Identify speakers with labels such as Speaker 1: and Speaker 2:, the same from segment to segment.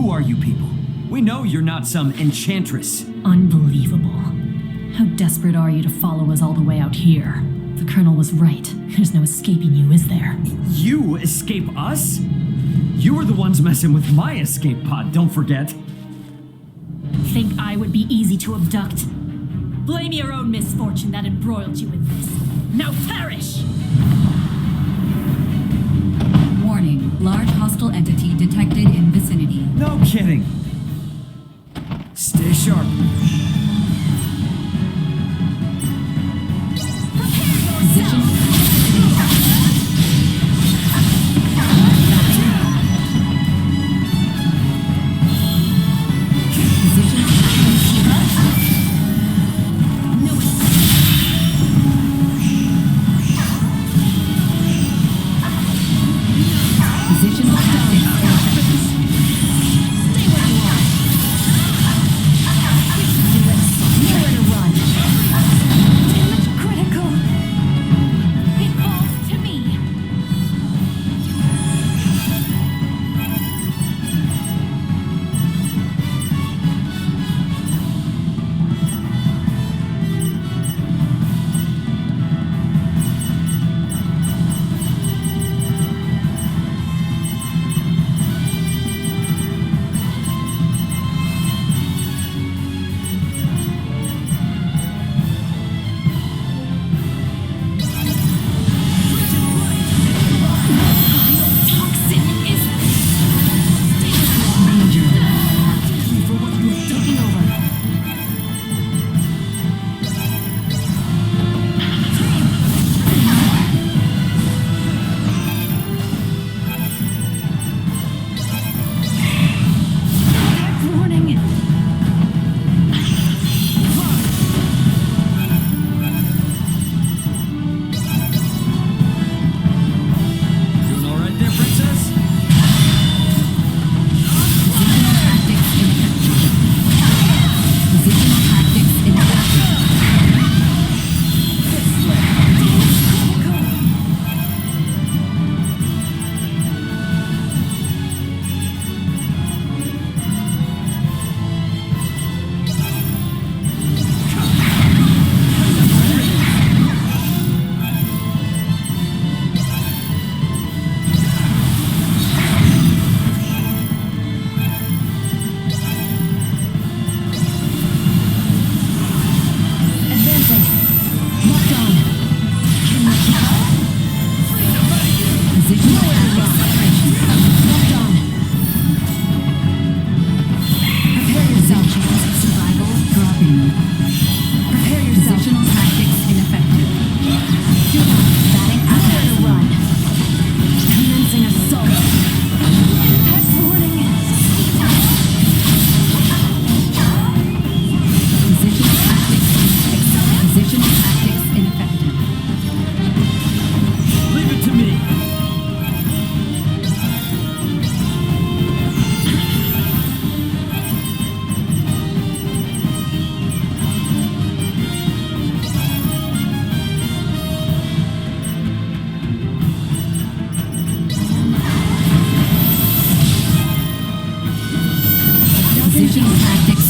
Speaker 1: Who are you people? We know you're not some enchantress.
Speaker 2: Unbelievable. How desperate are you to follow us all the way out here? The Colonel was right. There's no escaping you, is there?
Speaker 1: You escape us? You were the ones messing with my escape pod, don't forget.
Speaker 2: Think I would be easy to abduct? Blame your own misfortune that embroiled you in this. Now perish!
Speaker 3: Warning, large hostile entity detected in vicinity.
Speaker 1: No kidding. Stay sharp.
Speaker 3: Position. Positional tactics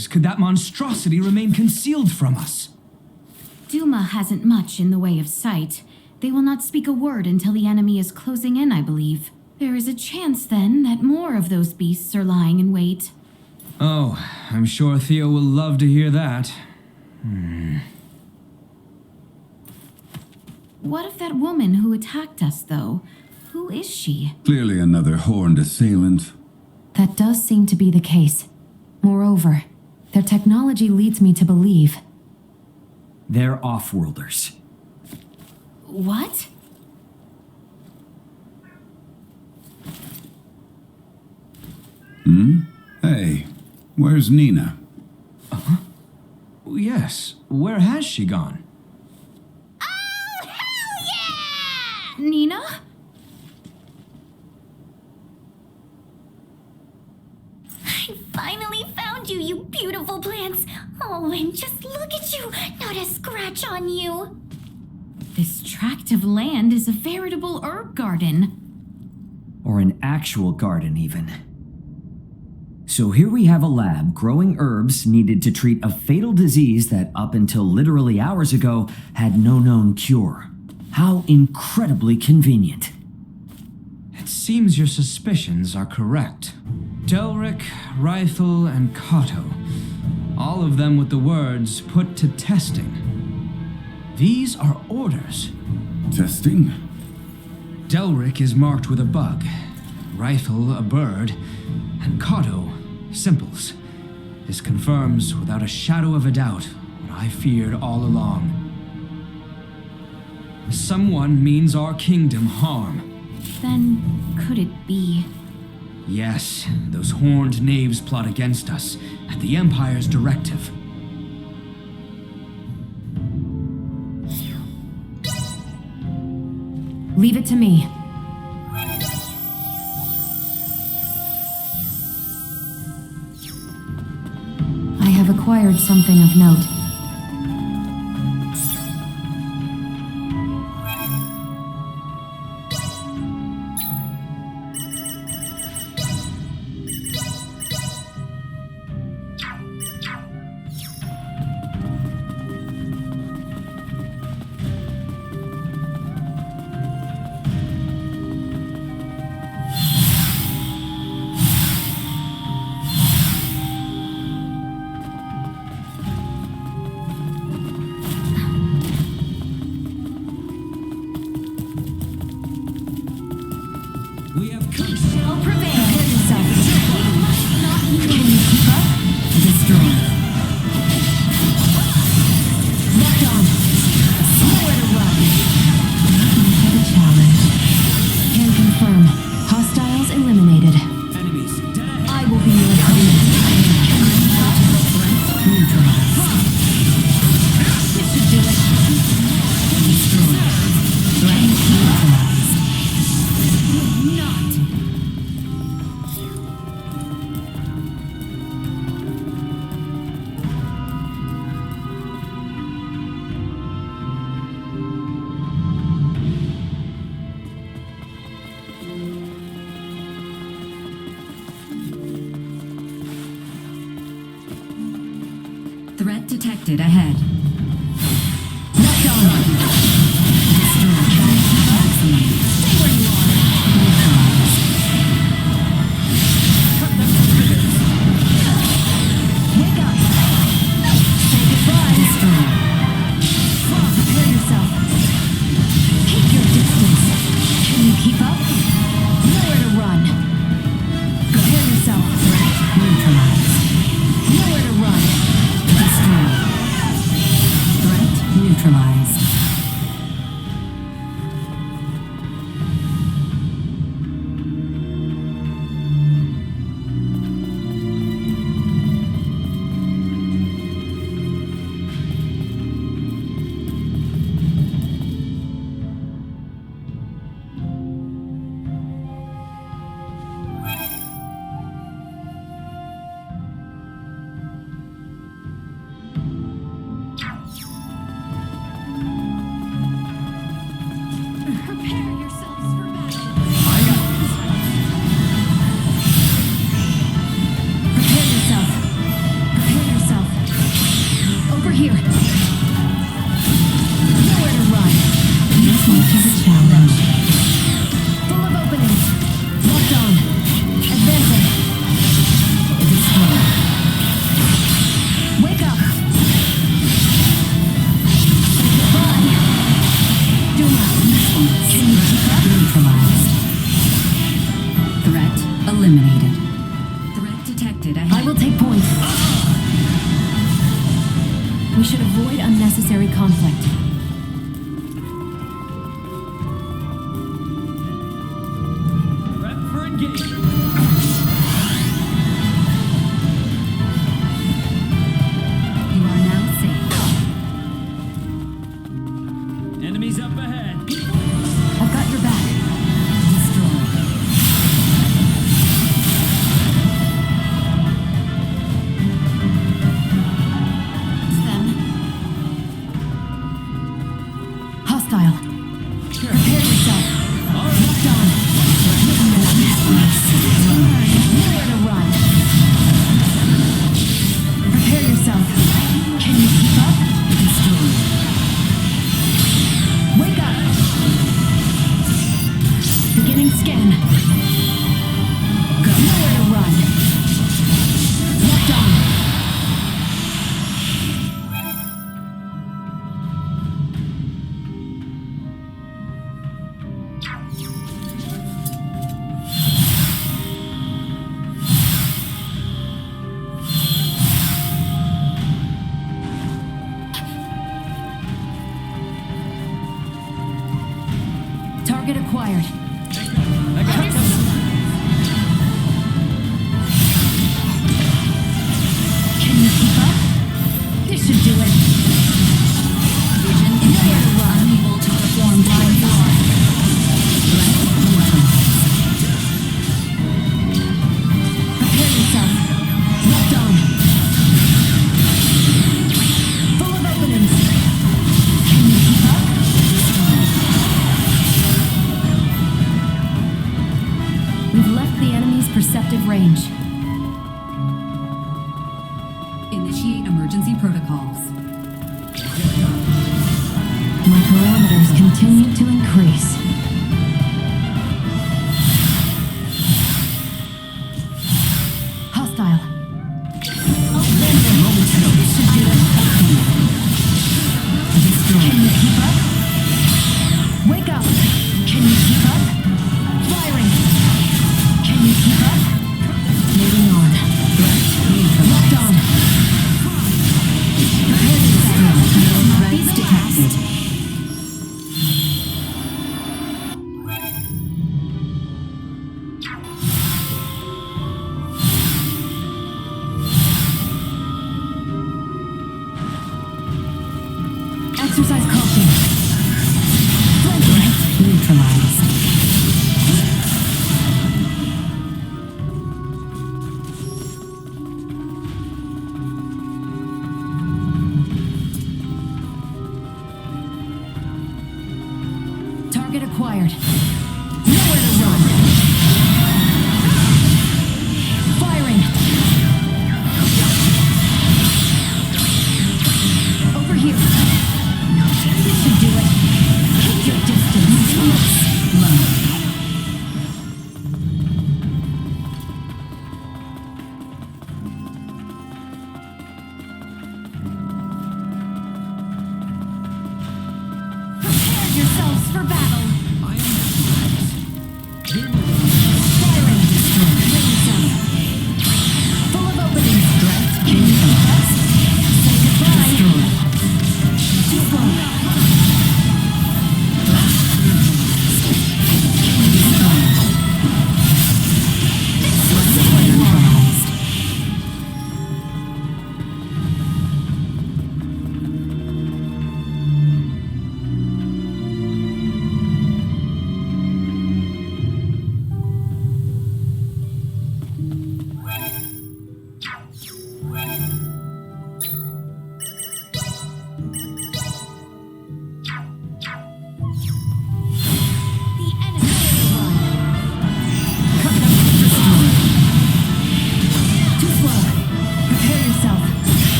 Speaker 4: days could that monstrosity remain concealed from us?
Speaker 2: Duma hasn't much in the way of sight. They will not speak a word until the enemy is closing in, I believe. There is a chance, then, that more of those beasts are lying in wait.
Speaker 4: Oh, I'm sure Theo will love to hear that.
Speaker 2: What of that woman who attacked us, though? Who is she?
Speaker 5: Clearly another horned assailant.
Speaker 6: That does seem to be the case. Moreover, their technology leads me to believe.
Speaker 1: They're off-worlders.
Speaker 2: What?
Speaker 5: Hey, where's Nina?
Speaker 4: Yes, where has she gone?
Speaker 2: Nina?
Speaker 7: I finally found you, you beautiful plants. Oh, and just look at you, not a scratch on you.
Speaker 2: This tract of land is a veritable herb garden.
Speaker 1: Or an actual garden, even. So here we have a lab growing herbs needed to treat a fatal disease that up until literally hours ago had no known cure. How incredibly convenient.
Speaker 4: It seems your suspicions are correct. Delric, Rythel, and Kato. All of them with the words put to testing. These are orders.
Speaker 5: Testing?
Speaker 4: Delric is marked with a bug, Rythel a bird, and Kato simples. This confirms without a shadow of a doubt what I feared all along. Someone means our kingdom harm.
Speaker 2: Then, could it be?
Speaker 4: Yes, those horned knaves plot against us at the Empire's directive.
Speaker 6: Leave it to me. I have acquired something of note.
Speaker 4: We have come.
Speaker 2: Shall prevail.
Speaker 6: Destroy. Locked on. Nowhere to run. Nothing for the challenge. Can confirm. Hostiles eliminated.
Speaker 1: Enemies, dead ahead.
Speaker 6: I will be your opponent. Neutralized. This should do it. Destroyed. Threat neutralized.
Speaker 2: Not.
Speaker 3: Threat detected ahead.
Speaker 6: Locked on.
Speaker 3: Destroy. Maximum.
Speaker 6: Stay where you are.
Speaker 3: Neutralized.
Speaker 6: Wake up. Say goodbye.
Speaker 3: Destroy.
Speaker 6: Prepare yourself. Keep your distance. Can you keep up? Nowhere to run. Prepare yourself.
Speaker 3: Neutralized.
Speaker 6: Nowhere to run.
Speaker 3: Destroy.
Speaker 6: the conflict.
Speaker 1: Prep for engagement.
Speaker 3: You are now safe.
Speaker 1: Enemies up ahead.
Speaker 6: I've got your back.
Speaker 3: Destroyed.
Speaker 2: It's them.
Speaker 6: Hostile. Prepare yourself. Locked on. Nowhere to run. Prepare yourself. Can you keep up?
Speaker 3: Destroyed.
Speaker 6: Wake up. Beginning scan. Nowhere to run. Locked on. Target acquired. Can you keep up? This should do it.
Speaker 3: Vision impaired. Unable to perform blind fire.
Speaker 6: Prepare yourself. Locked on. Full of openings. Can you keep up? We've left the enemy's perceptive range.
Speaker 3: Initiate emergency protocols.
Speaker 6: My parameters continue to increase. Hostile. Can you keep up? Wake up. Can you keep up? Firing. Can you keep up? Moving on. Locked on. Prepare yourself. Threats detected. Exercise caution. Flanking. Neutralized. Target acquired. Nowhere to run. Firing. Over here. This should do it. Keep your distance. Low. Prepare yourselves for battle.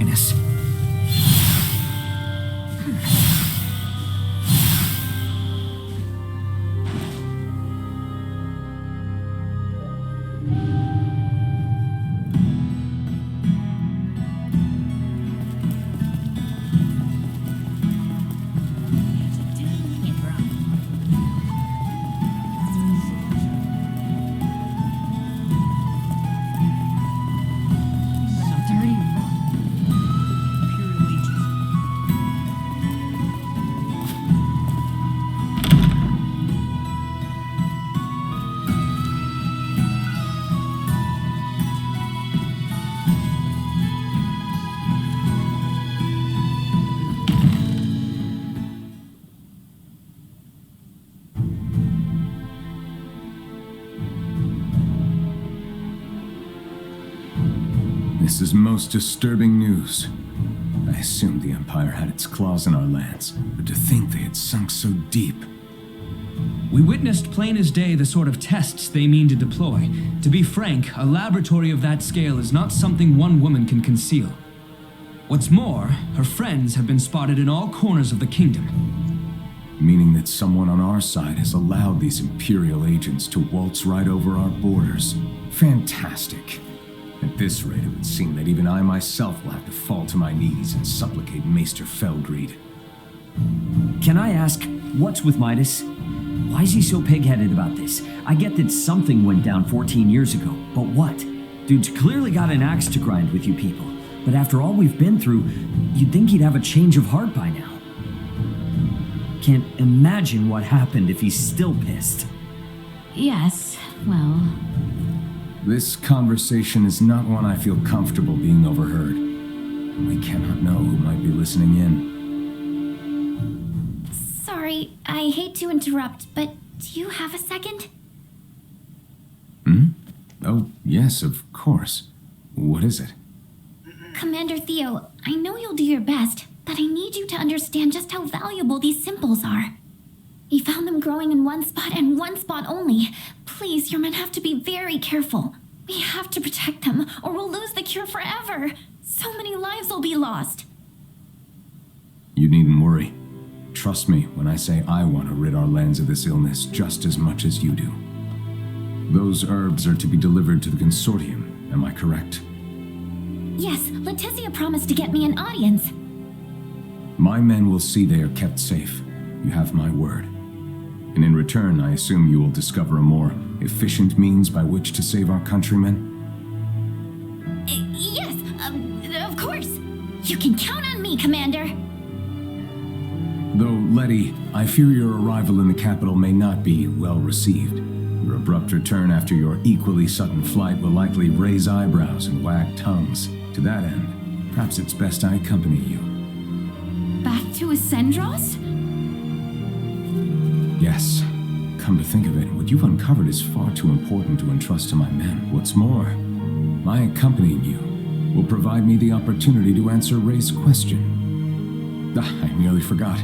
Speaker 1: Highness.
Speaker 8: This is most disturbing news. I assumed the Empire had its claws in our lands, but to think they had sunk so deep.
Speaker 4: We witnessed plain as day the sort of tests they mean to deploy. To be frank, a laboratory of that scale is not something one woman can conceal. What's more, her friends have been spotted in all corners of the kingdom.
Speaker 8: Meaning that someone on our side has allowed these Imperial agents to waltz right over our borders. Fantastic. At this rate, it would seem that even I myself will have to fall to my knees and supplicate Maester Felgreed.
Speaker 1: Can I ask, what's with Midas? Why is he so pig-headed about this? I get that something went down 14 years ago, but what? Dude's clearly got an axe to grind with you people. But after all we've been through, you'd think he'd have a change of heart by now. Can't imagine what happened if he's still pissed.
Speaker 2: Yes, well,
Speaker 8: This conversation is not one I feel comfortable being overheard. We cannot know who might be listening in.
Speaker 7: Sorry, I hate to interrupt, but do you have a second?
Speaker 8: Oh, yes, of course. What is it?
Speaker 7: Commander Theo, I know you'll do your best, but I need you to understand just how valuable these symbols are. We found them growing in one spot and one spot only. Please, your men have to be very careful. We have to protect them, or we'll lose the cure forever. So many lives will be lost.
Speaker 8: You needn't worry. Trust me when I say I want to rid our lands of this illness just as much as you do. Those herbs are to be delivered to the Consortium, am I correct?
Speaker 7: Yes, Leticia promised to get me an audience.
Speaker 8: My men will see they are kept safe. You have my word. And in return, I assume you will discover a more efficient means by which to save our countrymen?
Speaker 7: Yes, of course. You can count on me, Commander.
Speaker 8: Though, Letty, I fear your arrival in the capital may not be well received. Your abrupt return after your equally sudden flight will likely raise eyebrows and wag tongues. To that end, perhaps it's best I accompany you.
Speaker 2: back to Ascendros?
Speaker 8: Yes. Come to think of it, what you've uncovered is far too important to entrust to my men. What's more, my accompanying you will provide me the opportunity to answer Ray's question. I nearly forgot.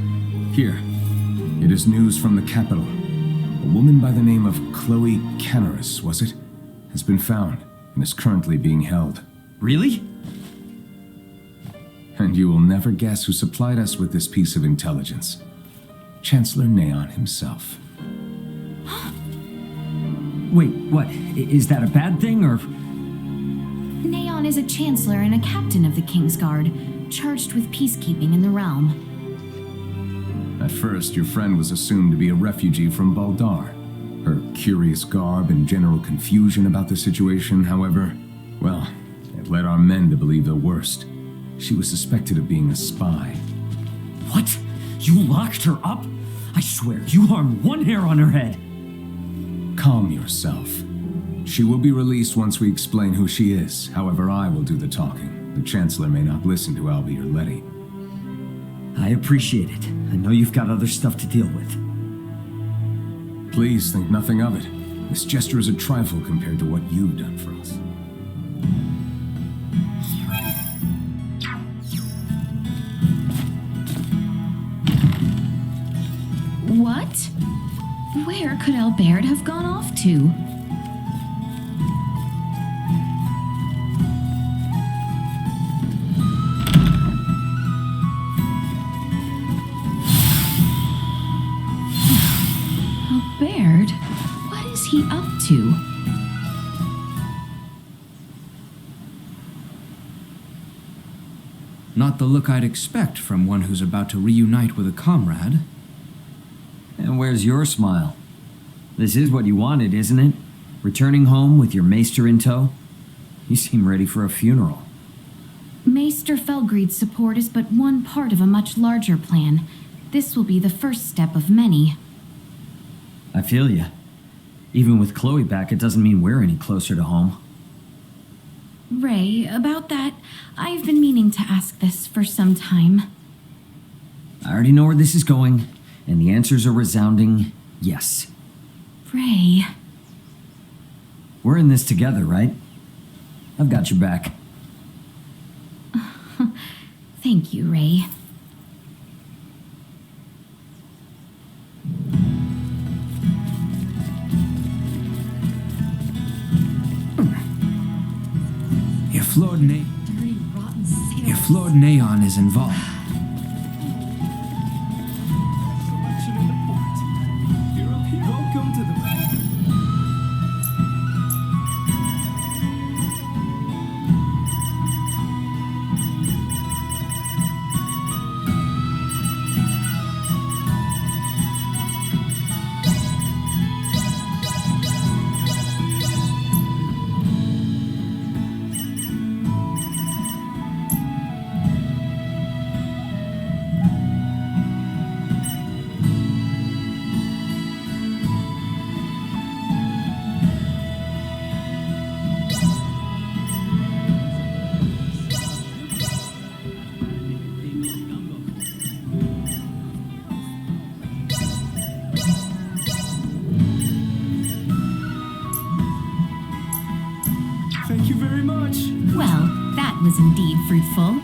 Speaker 8: Here, it is news from the capital. A woman by the name of Chloe Canaris, was it? Has been found and is currently being held.
Speaker 1: Really?
Speaker 8: And you will never guess who supplied us with this piece of intelligence. Chancellor Neon himself.
Speaker 1: Wait, what? Is that a bad thing, or...?
Speaker 2: Neon is a chancellor and a captain of the Kingsguard, charged with peacekeeping in the realm.
Speaker 8: At first, your friend was assumed to be a refugee from Baldar. Her curious garb and general confusion about the situation, however, well, it led our men to believe the worst. She was suspected of being a spy.
Speaker 1: What? You locked her up? I swear, you harmed one hair on her head.
Speaker 8: Calm yourself. She will be released once we explain who she is. However, I will do the talking. The Chancellor may not listen to Albie or Letty.
Speaker 1: I appreciate it. I know you've got other stuff to deal with.
Speaker 8: Please think nothing of it. This gesture is a trifle compared to what you've done for us.
Speaker 2: What? Where could Albert have gone off to? he up to?
Speaker 4: Not the look I'd expect from one who's about to reunite with a comrade.
Speaker 1: And where's your smile? This is what you wanted, isn't it? Returning home with your maester in tow? You seem ready for a funeral.
Speaker 2: Maester Felgreid's support is but one part of a much larger plan. This will be the first step of many.
Speaker 1: I feel you. Even with Chloe back, it doesn't mean we're any closer to home.
Speaker 2: Ray, about that, I've been meaning to ask this for some time.
Speaker 1: I already know where this is going, and the answer's a resounding yes.
Speaker 2: Ray.
Speaker 1: We're in this together, right? I've got your back.
Speaker 2: Thank you, Ray.
Speaker 4: If Lord Neon is involved.
Speaker 8: Welcome to the... Thank you very much.
Speaker 2: Well, that was indeed fruitful.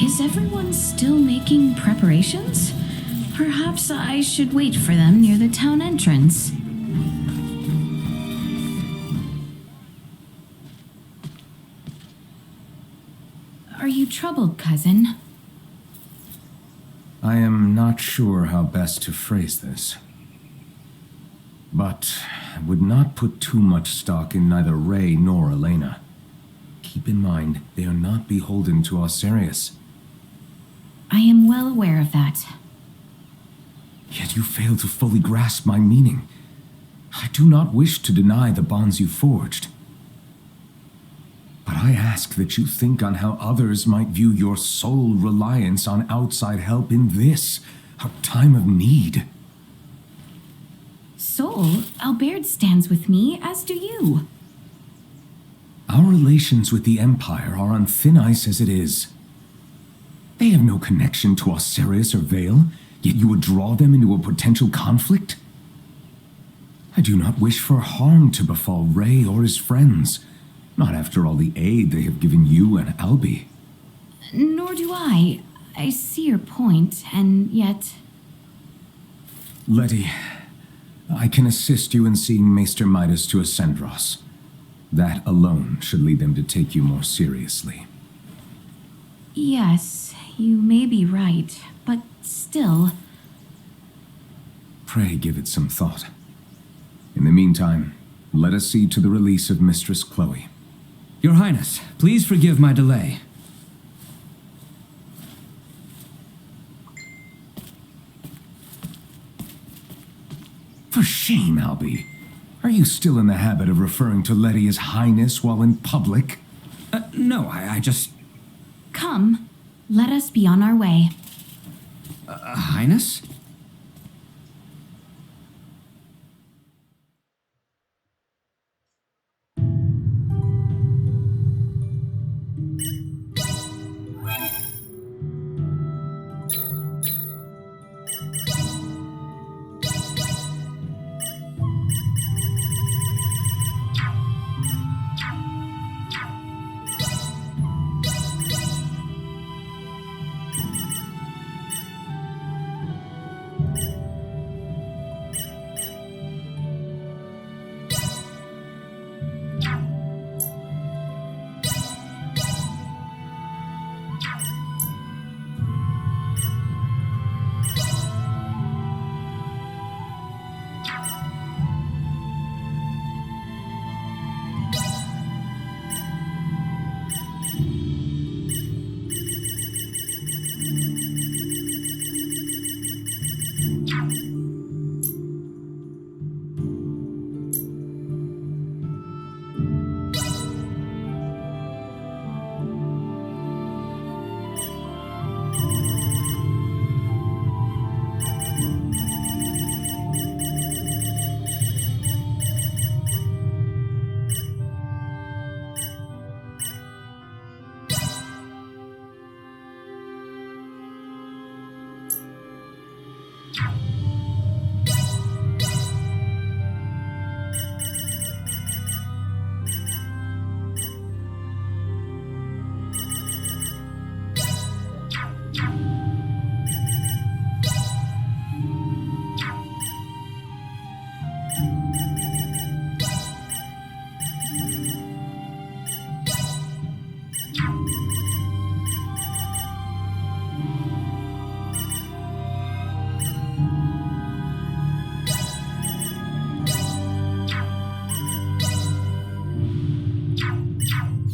Speaker 2: Is everyone still making preparations? Perhaps I should wait for them near the town entrance. Are you troubled, cousin?
Speaker 8: I am not sure how best to phrase this. But I would not put too much stock in neither Ray nor Elena. Keep in mind, they are not beholden to Osirius.
Speaker 2: I am well aware of that.
Speaker 8: Yet you fail to fully grasp my meaning. I do not wish to deny the bonds you forged. But I ask that you think on how others might view your sole reliance on outside help in this, our time of need.
Speaker 2: Sol, Albert stands with me, as do you.
Speaker 8: Our relations with the Empire are on thin ice as it is. They have no connection to Osirius or Vale, yet you would draw them into a potential conflict? I do not wish for harm to befall Ray or his friends, not after all the aid they have given you and Albie.
Speaker 2: Nor do I. I see your point, and yet...
Speaker 8: Letty, I can assist you in seeing Maester Midas to Ascendros. That alone should lead them to take you more seriously.
Speaker 2: Yes, you may be right, but still...
Speaker 8: Pray give it some thought. In the meantime, let us see to the release of Mistress Chloe.
Speaker 4: Your Highness, please forgive my delay.
Speaker 8: For shame, Albie. Are you still in the habit of referring to Letty as Highness while in public?
Speaker 4: No, I just...
Speaker 2: Come, let us be on our way.
Speaker 4: Highness?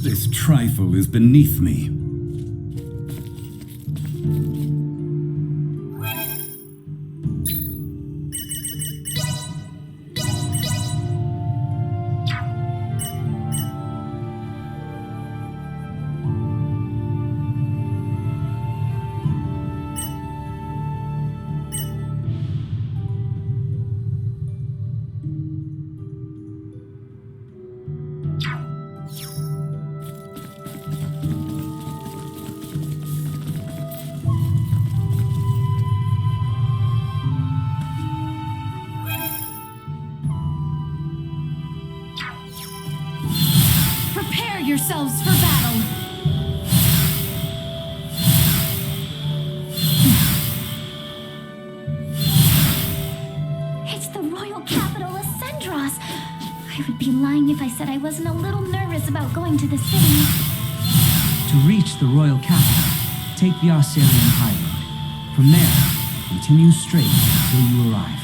Speaker 5: This trifle is beneath me.
Speaker 2: Prepare yourselves for battle!
Speaker 7: It's the royal capital, Ascendros. I would be lying if I said I wasn't a little nervous about going to the city.
Speaker 4: To reach the royal capital, take the Osirian High Road. From there, continue straight until you arrive.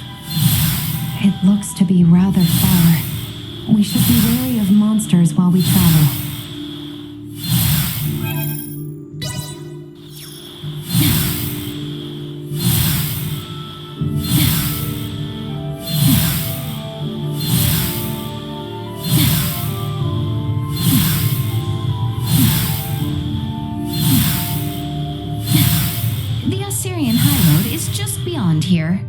Speaker 6: It looks to be rather far. We should be wary of monsters while we travel.
Speaker 2: The Osirian High Road is just beyond here.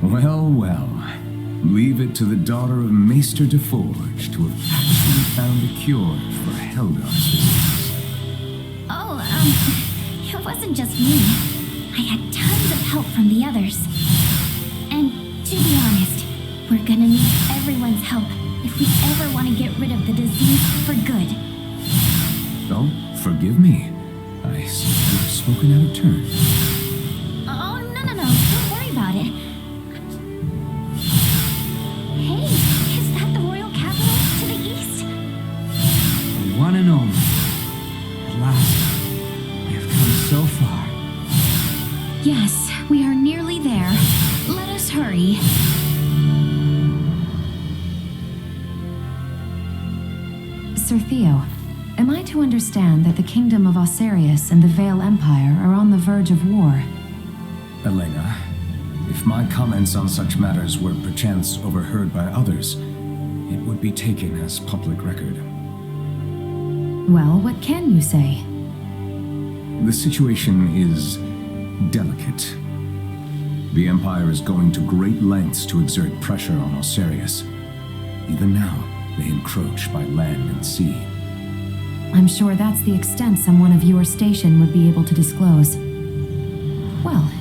Speaker 8: Well, well. Leave it to the daughter of Maester DeForge to have actually found a cure for Helgar's disease.
Speaker 7: Oh, it wasn't just me. I had tons of help from the others. And to be honest, we're gonna need everyone's help if we ever want to get rid of the disease for good.
Speaker 8: Oh, forgive me. I seem to have spoken out of turn.
Speaker 7: Oh, no, don't worry about it. Hey, is that the royal capital to the east?
Speaker 4: The one and only. At last, we have come so far.
Speaker 2: Yes, we are nearly there. Let us hurry.
Speaker 6: Sir Theo, am I to understand that the Kingdom of Osirius and the Vale Empire are on the verge of war?
Speaker 8: Elena, if my comments on such matters were perchance overheard by others, it would be taken as public record.
Speaker 6: Well, what can you say?
Speaker 8: The situation is delicate. The Empire is going to great lengths to exert pressure on Osirius. Even now, they encroach by land and sea.
Speaker 6: I'm sure that's the extent someone of your station would be able to disclose. Well,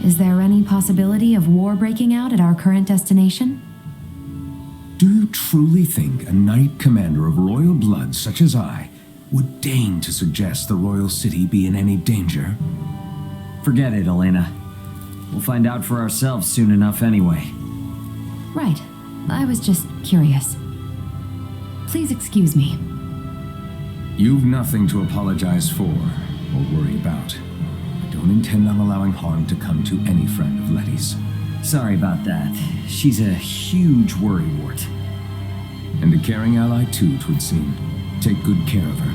Speaker 6: is there any possibility of war breaking out at our current destination?
Speaker 8: Do you truly think a knight commander of royal blood such as I would deign to suggest the royal city be in any danger?
Speaker 1: Forget it, Elena. We'll find out for ourselves soon enough anyway.
Speaker 6: Right. I was just curious. Please excuse me.
Speaker 8: You've nothing to apologize for or worry about. I don't intend on allowing harm to come to any friend of Letty's.
Speaker 1: Sorry about that. She's a huge worrywart.
Speaker 8: And a caring ally too, 'twould seem. Take good care of her.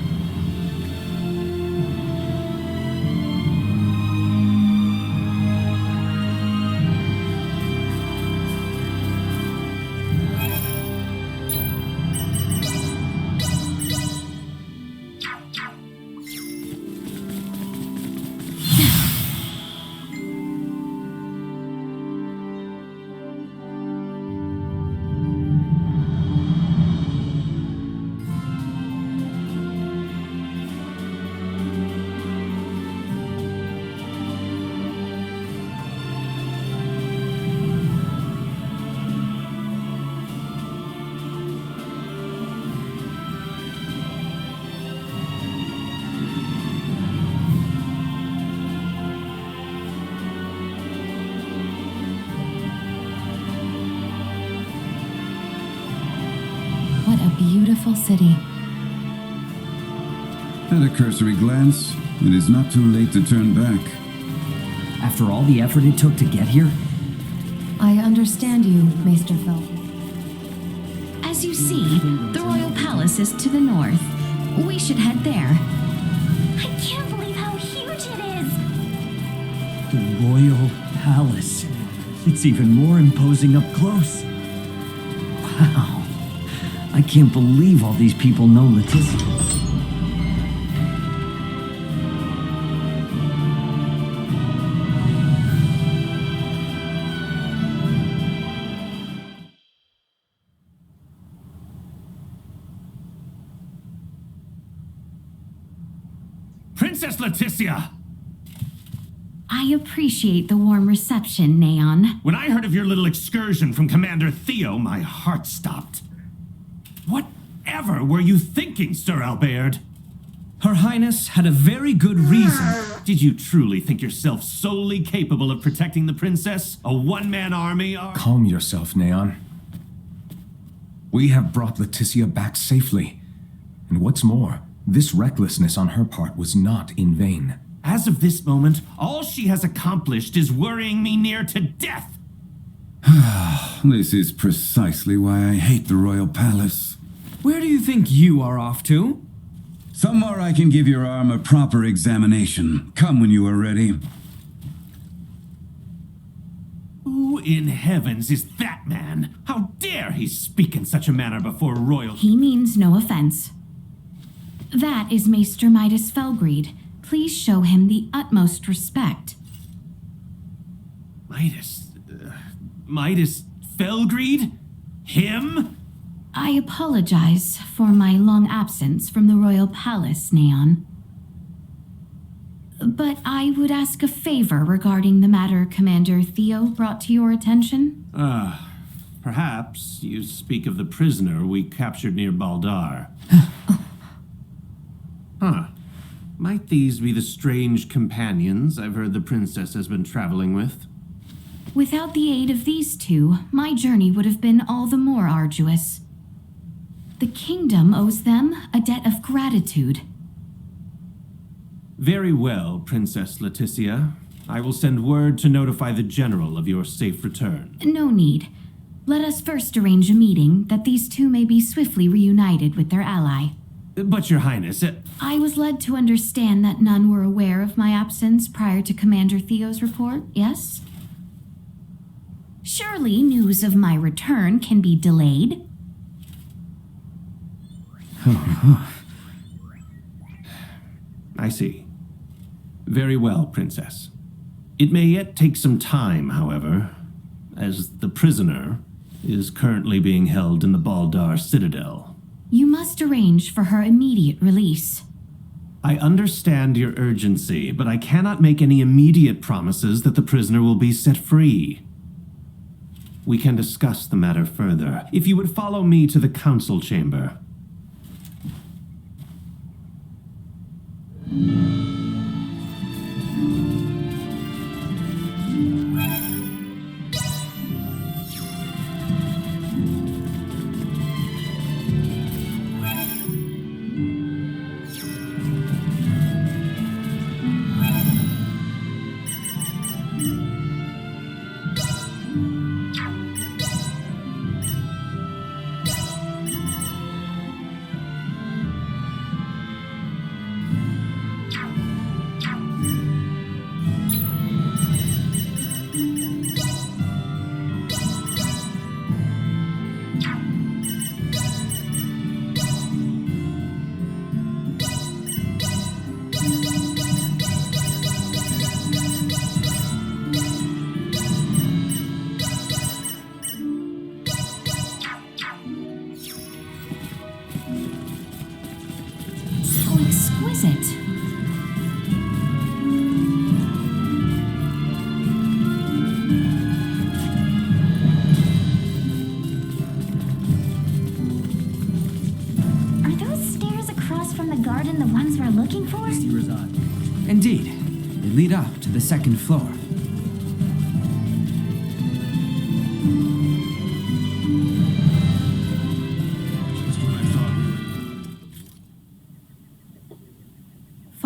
Speaker 6: What a beautiful city.
Speaker 5: At a cursory glance, it is not too late to turn back.
Speaker 1: After all the effort it took to get here?
Speaker 6: I understand you, Maester Fel.
Speaker 2: As you see, the royal palace is to the north. We should head there.
Speaker 7: I can't believe how huge it is!
Speaker 1: The Royal Palace. It's even more imposing up close. Wow. I can't believe all these people know Leticia.
Speaker 9: Princess Leticia!
Speaker 2: I appreciate the warm reception, Neon.
Speaker 9: When I heard of your little excursion from Commander Theo, my heart stopped. Whatever were you thinking, Sir Albert?
Speaker 4: Her Highness had a very good reason.
Speaker 9: Did you truly think yourself solely capable of protecting the princess? A one-man army?
Speaker 8: Calm yourself, Neon. We have brought Leticia back safely. And what's more, this recklessness on her part was not in vain.
Speaker 9: As of this moment, all she has accomplished is worrying me near to death.
Speaker 5: This is precisely why I hate the Royal Palace.
Speaker 4: Where do you think you are off to?
Speaker 5: Somewhere I can give your arm a proper examination. Come when you are ready.
Speaker 9: Who in heavens is that man? How dare he speak in such a manner before royal...
Speaker 2: He means no offense. That is Maester Midas Felgreed. Please show him the utmost respect.
Speaker 9: Midas Felgreed? Him?
Speaker 2: I apologize for my long absence from the royal palace, Neon. But I would ask a favor regarding the matter Commander Theo brought to your attention.
Speaker 9: Perhaps you speak of the prisoner we captured near Baldar. Huh. Might these be the strange companions I've heard the princess has been traveling with?
Speaker 2: Without the aid of these two, my journey would have been all the more arduous. The kingdom owes them a debt of gratitude.
Speaker 9: Very well, Princess Leticia. I will send word to notify the general of your safe return.
Speaker 2: No need. Let us first arrange a meeting that these two may be swiftly reunited with their ally.
Speaker 9: But, Your Highness,
Speaker 2: I was led to understand that none were aware of my absence prior to Commander Theo's report, yes? Surely news of my return can be delayed.
Speaker 9: I see. Very well, Princess. It may yet take some time, however, as the prisoner is currently being held in the Baldar Citadel.
Speaker 2: You must arrange for her immediate release.
Speaker 9: I understand your urgency, but I cannot make any immediate promises that the prisoner will be set free. We can discuss the matter further, if you would follow me to the council chamber.
Speaker 2: Exquisite.
Speaker 7: Are those stairs across from the garden the ones we're looking for?
Speaker 4: Indeed. They lead up to the second floor.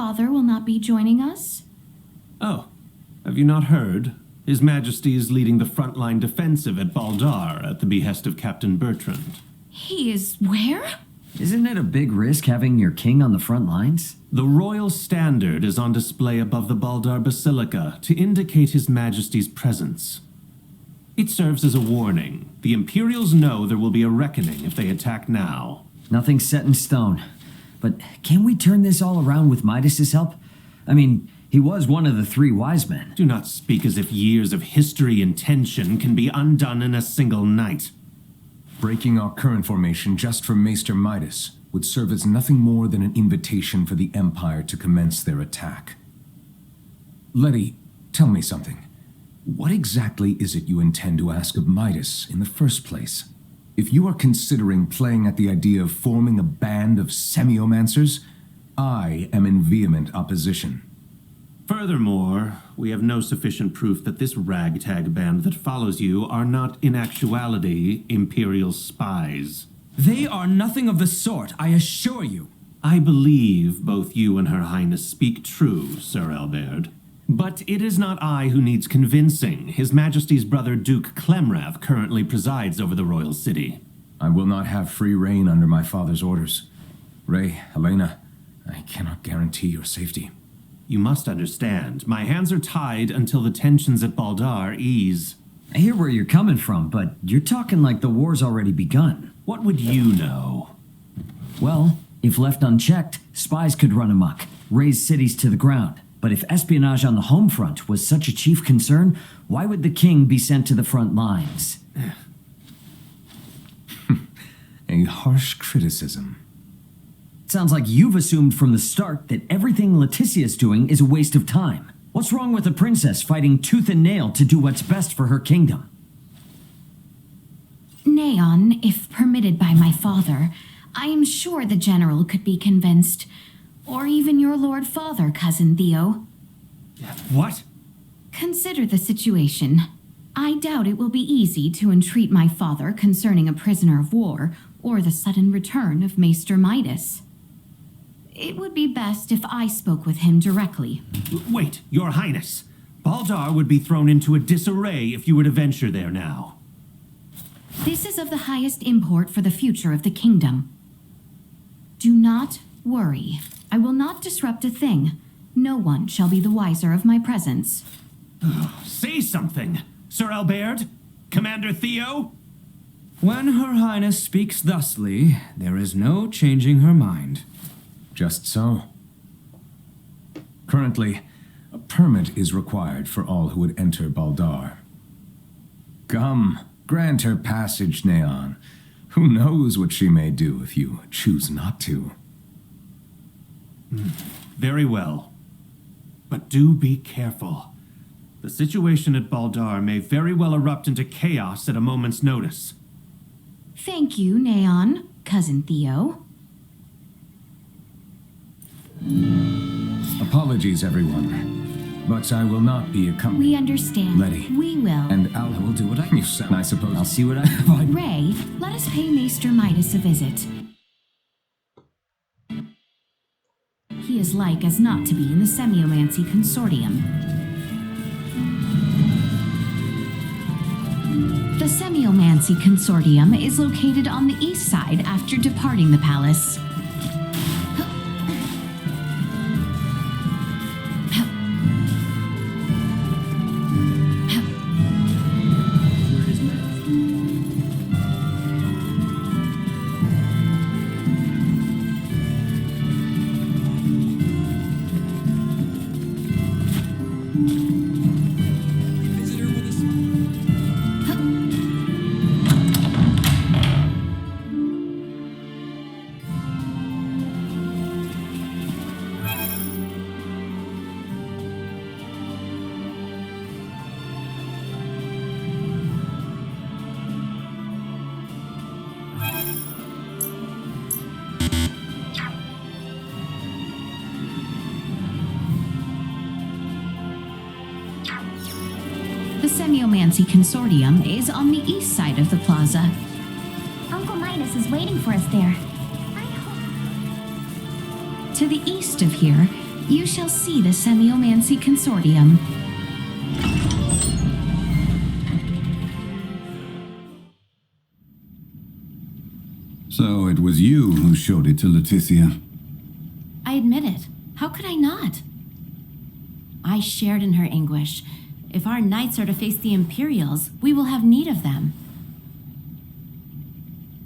Speaker 2: father will not be joining us?
Speaker 9: Oh, have you not heard? His Majesty is leading the frontline defensive at Baldar at the behest of Captain Bertrand.
Speaker 2: He is where?
Speaker 1: Isn't it a big risk having your king on the front lines?
Speaker 9: The royal standard is on display above the Baldar Basilica to indicate His Majesty's presence. It serves as a warning. The Imperials know there will be a reckoning if they attack now.
Speaker 1: Nothing's set in stone. But can we turn this all around with Midas's help? I mean, he was one of the 3 wise men.
Speaker 9: Do not speak as if years of history and tension can be undone in a single night.
Speaker 8: Breaking our current formation just for Maester Midas would serve as nothing more than an invitation for the Empire to commence their attack. Letty, tell me something. What exactly is it you intend to ask of Midas in the first place? If you are considering playing at the idea of forming a band of semiomancers, I am in vehement opposition.
Speaker 9: Furthermore, we have no sufficient proof that this ragtag band that follows you are not in actuality Imperial spies.
Speaker 4: They are nothing of the sort, I assure you.
Speaker 9: I believe both you and Her Highness speak true, Sir Albert. But it is not I who needs convincing. His Majesty's brother Duke Clemrath currently presides over the royal city.
Speaker 8: I will not have free rein under my father's orders. Ray, Helena, I cannot guarantee your safety.
Speaker 9: You must understand, my hands are tied until the tensions at Baldar ease.
Speaker 1: I hear where you're coming from, but you're talking like the war's already begun.
Speaker 9: What would you know?
Speaker 1: Well, if left unchecked, spies could run amok, raze cities to the ground. But if espionage on the home front was such a chief concern, why would the king be sent to the front lines?
Speaker 8: A harsh criticism.
Speaker 1: Sounds like you've assumed from the start that everything Leticia's doing is a waste of time. What's wrong with a princess fighting tooth and nail to do what's best for her kingdom?
Speaker 2: Neon, if permitted by my father, I am sure the general could be convinced. Or even your Lord Father, Cousin Theo.
Speaker 9: What?
Speaker 2: Consider the situation. I doubt it will be easy to entreat my father concerning a prisoner of war or the sudden return of Maester Midas. It would be best if I spoke with him directly.
Speaker 9: Wait, Your Highness. Baldar would be thrown into a disarray if you were to venture there now.
Speaker 2: This is of the highest import for the future of the kingdom. Do not worry. I will not disrupt a thing. No one shall be the wiser of my presence.
Speaker 9: Say something, Sir Albert, Commander Theo.
Speaker 4: When Her Highness speaks thusly, there is no changing her mind.
Speaker 8: Just so. Currently, a permit is required for all who would enter Baldar. Come, grant her passage, Neon. Who knows what she may do if you choose not to?
Speaker 9: Very well. But do be careful. The situation at Baldar may very well erupt into chaos at a moment's notice.
Speaker 2: Thank you, Neon, Cousin Theo.
Speaker 8: Apologies, everyone. But I will not be accompanied.
Speaker 2: We understand.
Speaker 8: Letty.
Speaker 2: We will.
Speaker 8: And I will do what I can. You sound, I suppose.
Speaker 1: I'll see what I can find.
Speaker 2: Ray, let us pay Maester Midas a visit. He is like as not to be in the Semiomancy Consortium. The Semiomancy Consortium is located on the east side after departing the palace. The Semiomancy Consortium is on the east side of the plaza.
Speaker 7: Uncle Midas is waiting for us there.
Speaker 2: To the east of here, You shall see the Semiomancy Consortium.
Speaker 5: So it was you who showed it to Leticia.
Speaker 6: I admit it. How could I not? I shared in her anguish. If our knights are to face the Imperials, we will have need of them.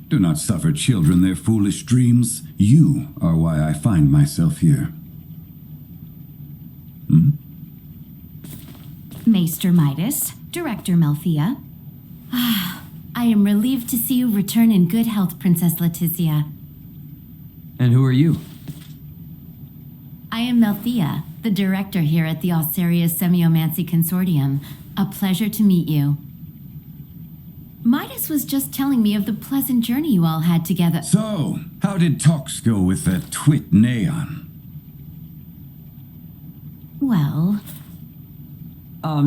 Speaker 5: Do not suffer children their foolish dreams. You are why I find myself here.
Speaker 2: Maester Midas, Director Melthea.
Speaker 6: I am relieved to see you return in good health, Princess Leticia.
Speaker 1: And who are you?
Speaker 6: I am Melthea, the director here at the Alcerius Semiomancy Consortium. A pleasure to meet you. Midas was just telling me of the pleasant journey you all had together.
Speaker 5: So, how did talks go with that twit Neon?
Speaker 6: Well,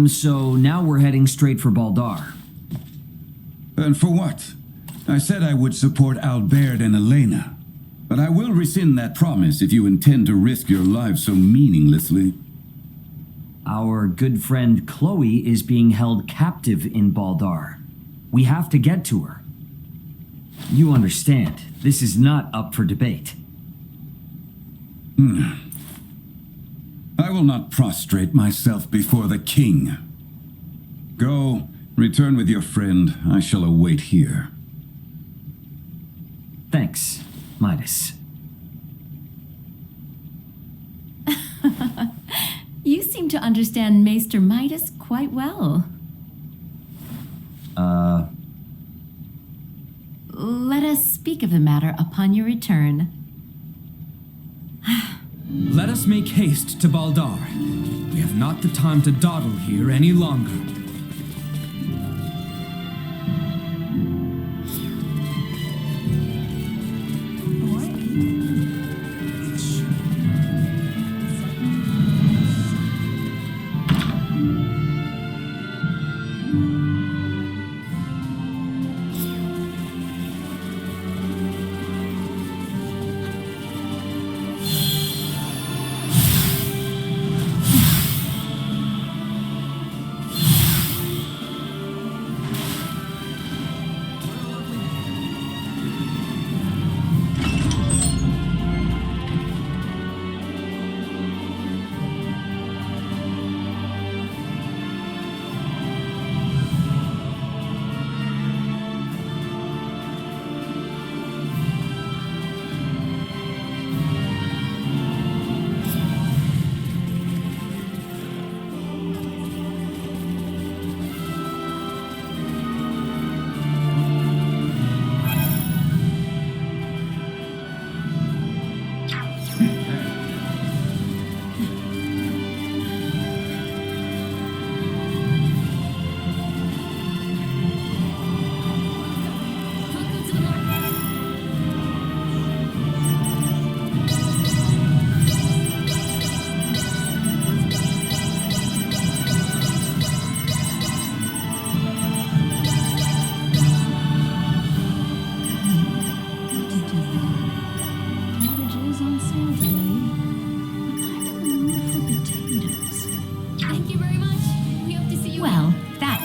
Speaker 1: So now we're heading straight for Baldar.
Speaker 5: And for what? I said I would support Albert and Elena. But I will rescind that promise if you intend to risk your lives so meaninglessly.
Speaker 1: Our good friend Chloe is being held captive in Baldar. We have to get to her. You understand, this is not up for debate.
Speaker 5: I will not prostrate myself before the king. Go, return with your friend. I shall await here.
Speaker 1: Thanks, Midas.
Speaker 6: you seem to understand Maester Midas quite well. Let us speak of the matter upon your return.
Speaker 4: Let us make haste to Baldar. We have not the time to dawdle here any longer.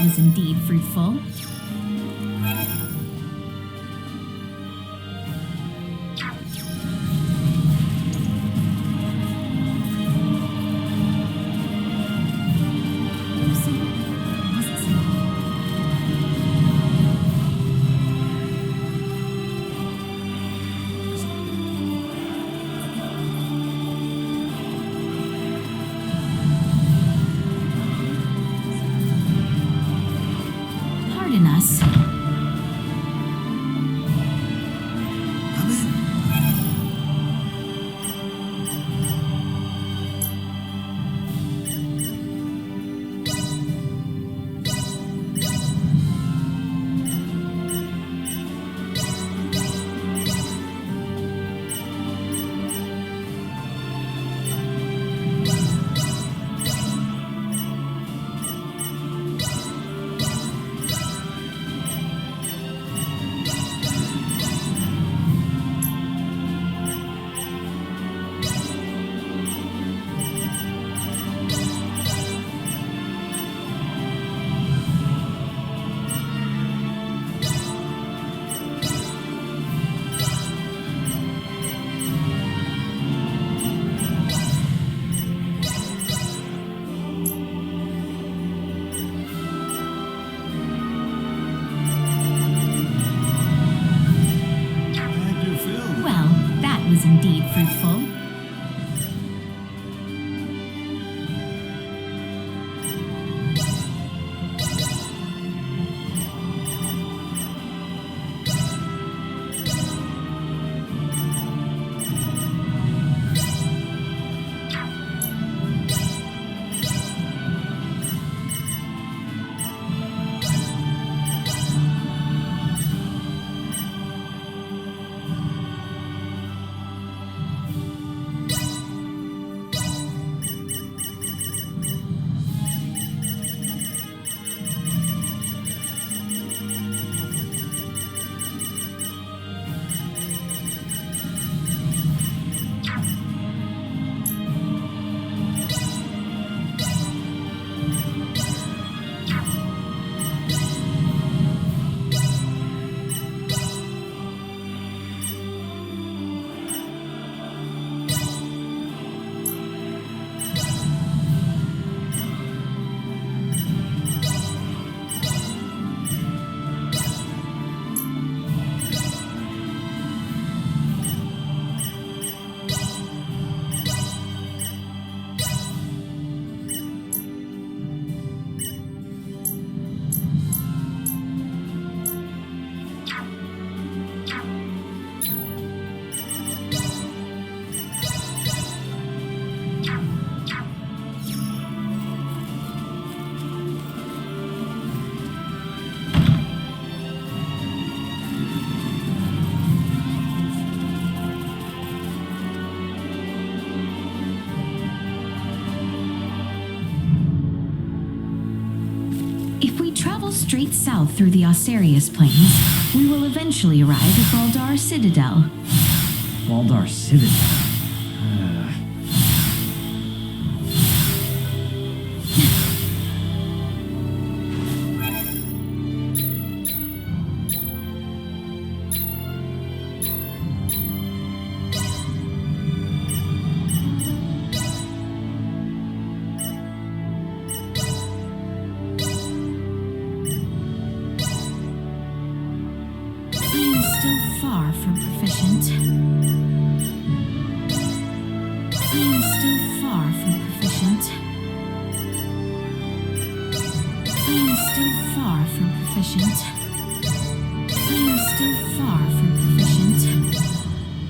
Speaker 2: Was indeed fruitful. is indeed fruitful. If we travel straight south through the Osarius Plains, we will eventually arrive at Baldar Citadel.
Speaker 1: Baldar Citadel.
Speaker 2: Far from proficient. I am still far from proficient. I am still far from proficient. I am still far from proficient.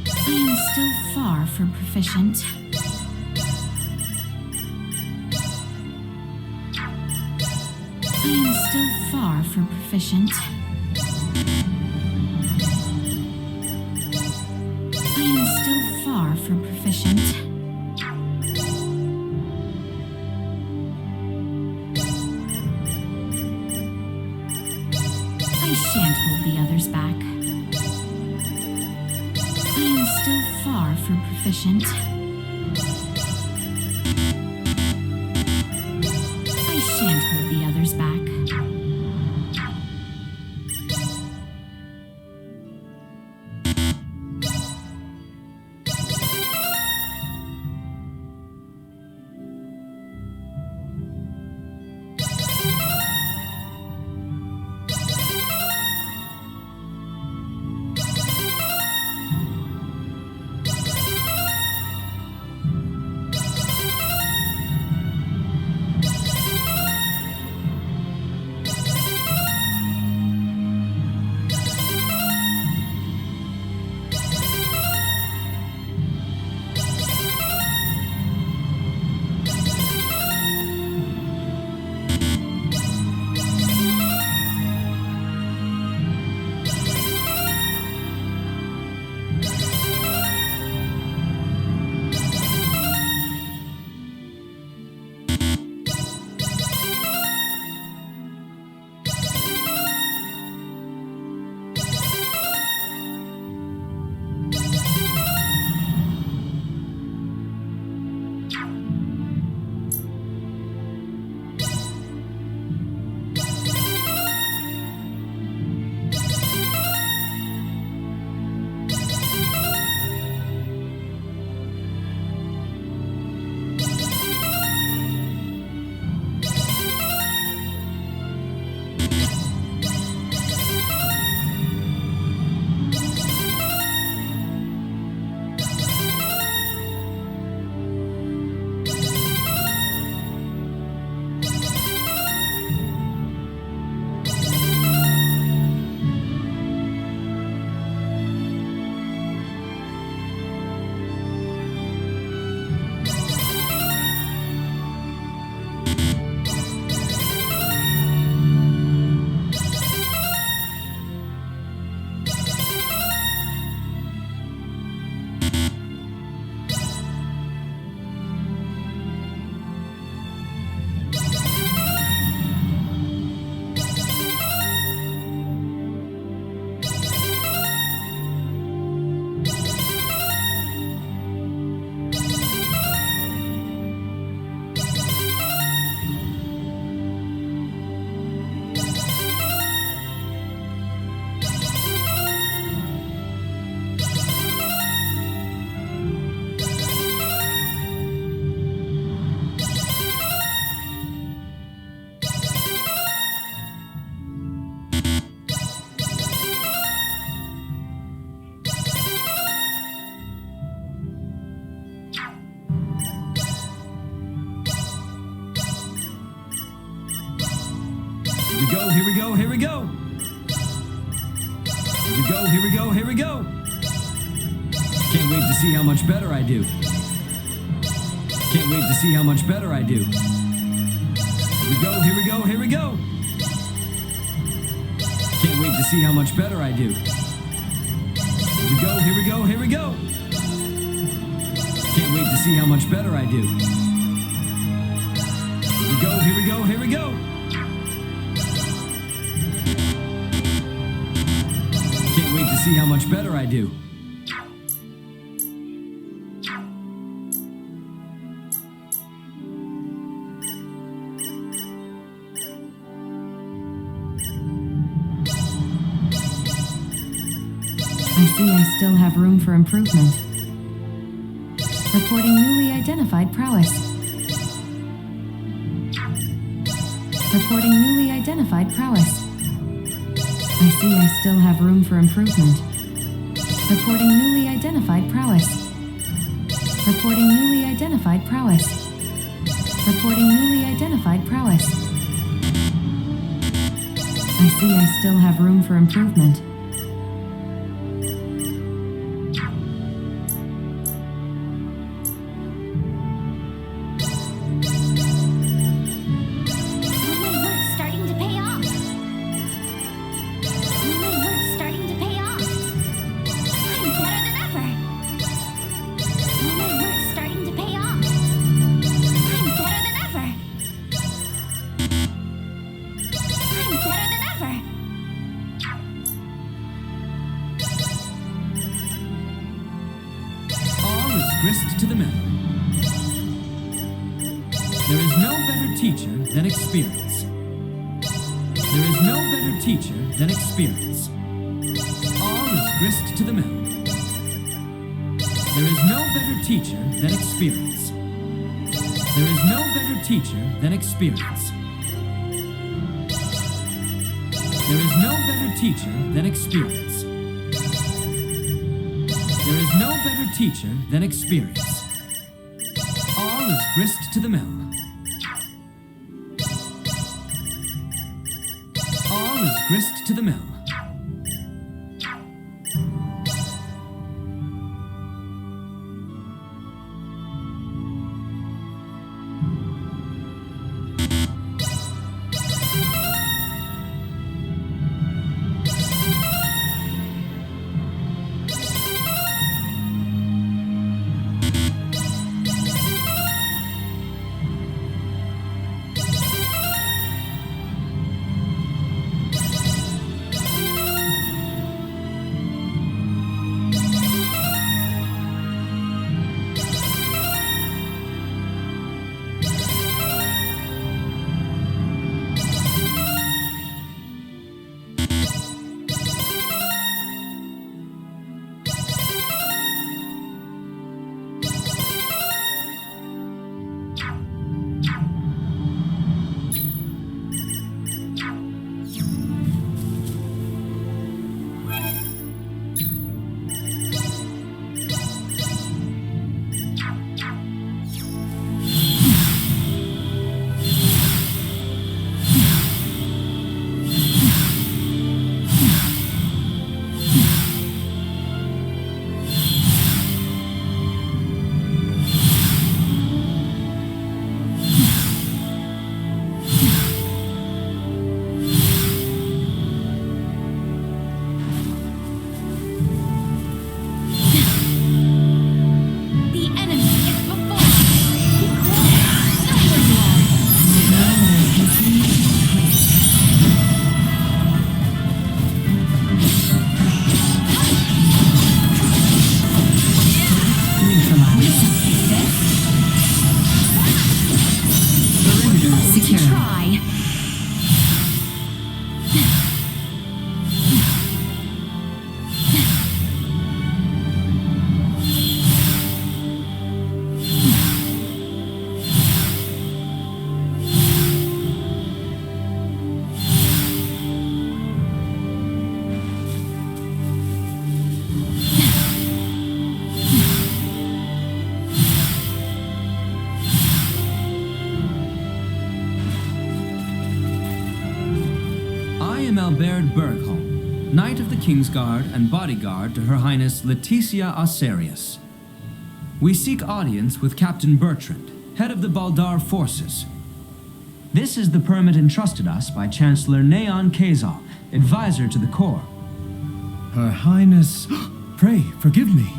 Speaker 2: I am still far from proficient. I am still far from proficient. Far from proficient. I shan't hold the others back. I am still far from proficient. I shan't hold the others back.
Speaker 1: go, here we go. Here we go, here we go, here we go. Can't wait to see how much better I do. Can't wait to see how much better I do. Here we go, here we go, here we go. Can't wait to see how much better I do. Here we go, here we go, here we go. Can't wait to see how much better I do. Here we go, here we go, here we go. Can't wait to see how much better I do.
Speaker 6: I see I still have room for improvement. Reporting newly identified prowess. Reporting newly identified prowess. I see I still have room for improvement. Reporting newly identified prowess. Reporting newly identified prowess. Reporting newly identified prowess. I see I still have room for improvement.
Speaker 1: Grist to the mill. There is no better teacher than experience. There is no better teacher than experience. All is grist to the mill. There is no better teacher than experience. There is no better teacher than experience. There is no better teacher than experience. There is no better teacher than experience. All is grist to the mill. All is grist to the mill.
Speaker 4: Albert Bergholm, Knight of the Kingsguard and bodyguard to Her Highness Leticia Osarius. We seek audience with Captain Bertrand, head of the Baldar forces. This is the permit entrusted us by Chancellor Neon Kazal, advisor to the Corps.
Speaker 10: Her Highness... Pray, forgive me.